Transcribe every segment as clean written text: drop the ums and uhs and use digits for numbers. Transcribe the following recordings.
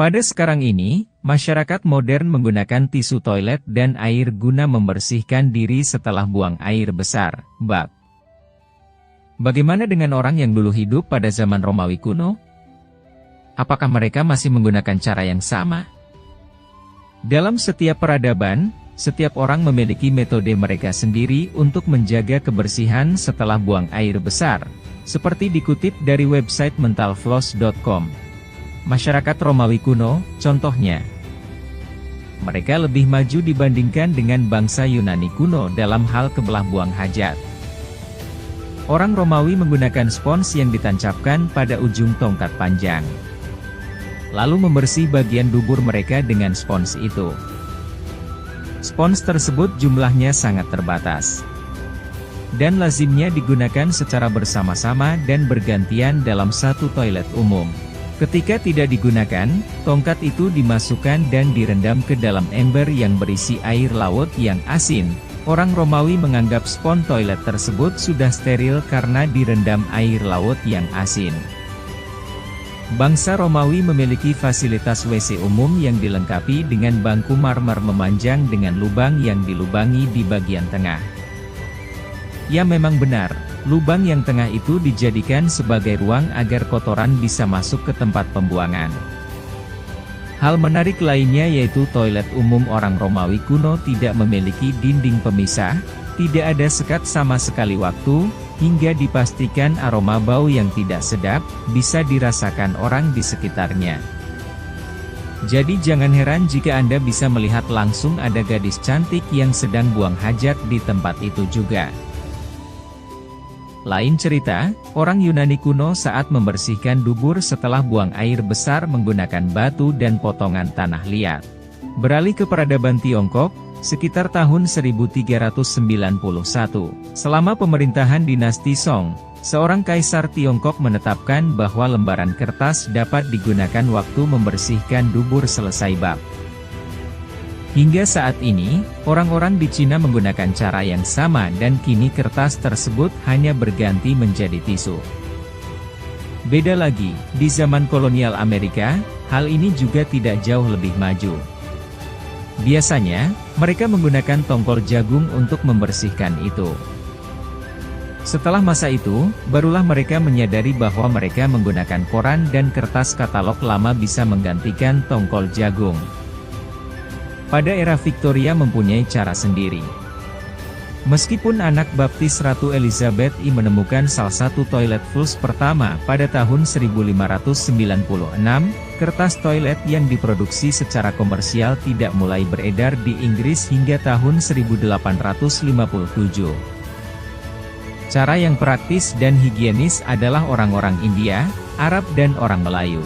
Pada sekarang ini, masyarakat modern menggunakan tisu toilet dan air guna membersihkan diri setelah buang air besar. Bab. Bagaimana dengan orang yang dulu hidup pada zaman Romawi kuno? Apakah mereka masih menggunakan cara yang sama? Dalam setiap peradaban, setiap orang memiliki metode mereka sendiri untuk menjaga kebersihan setelah buang air besar, seperti dikutip dari website mentalfloss.com. Masyarakat Romawi kuno, contohnya, mereka lebih maju dibandingkan dengan bangsa Yunani kuno dalam hal kebelah buang hajat. Orang Romawi menggunakan spons yang ditancapkan pada ujung tongkat panjang, lalu membersih bagian dubur mereka dengan spons itu. Spons tersebut jumlahnya sangat terbatas, dan lazimnya digunakan secara bersama-sama dan bergantian dalam satu toilet umum. Ketika tidak digunakan, tongkat itu dimasukkan dan direndam ke dalam ember yang berisi air laut yang asin. Orang Romawi menganggap spons toilet tersebut sudah steril karena direndam air laut yang asin. Bangsa Romawi memiliki fasilitas WC umum yang dilengkapi dengan bangku marmer memanjang dengan lubang yang dilubangi di bagian tengah. Ya, memang benar, lubang yang tengah itu dijadikan sebagai ruang agar kotoran bisa masuk ke tempat pembuangan. Hal menarik lainnya yaitu toilet umum orang Romawi kuno tidak memiliki dinding pemisah, tidak ada sekat sama sekali waktu, hingga dipastikan aroma bau yang tidak sedap bisa dirasakan orang di sekitarnya. Jadi jangan heran jika Anda bisa melihat langsung ada gadis cantik yang sedang buang hajat di tempat itu juga. Lain cerita, orang Yunani kuno saat membersihkan dubur setelah buang air besar menggunakan batu dan potongan tanah liat. Beralih ke peradaban Tiongkok, sekitar tahun 1391, selama pemerintahan dinasti Song, seorang kaisar Tiongkok menetapkan bahwa lembaran kertas dapat digunakan waktu membersihkan dubur selesai bab. Hingga saat ini, orang-orang di Cina menggunakan cara yang sama dan kini kertas tersebut hanya berganti menjadi tisu. Beda lagi, di zaman kolonial Amerika, hal ini juga tidak jauh lebih maju. Biasanya, mereka menggunakan tongkol jagung untuk membersihkan itu. Setelah masa itu, barulah mereka menyadari bahwa mereka menggunakan koran dan kertas katalog lama bisa menggantikan tongkol jagung. Pada era Victoria mempunyai cara sendiri. Meskipun anak baptis Ratu Elizabeth I menemukan salah satu toilet flush pertama pada tahun 1596, kertas toilet yang diproduksi secara komersial tidak mulai beredar di Inggris hingga tahun 1857. Cara yang praktis dan higienis adalah orang-orang India, Arab dan orang Melayu.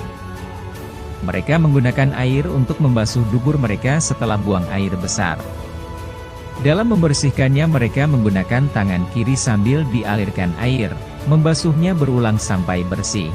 Mereka menggunakan air untuk membasuh dubur mereka setelah buang air besar. Dalam membersihkannya mereka menggunakan tangan kiri sambil dialirkan air, membasuhnya berulang sampai bersih.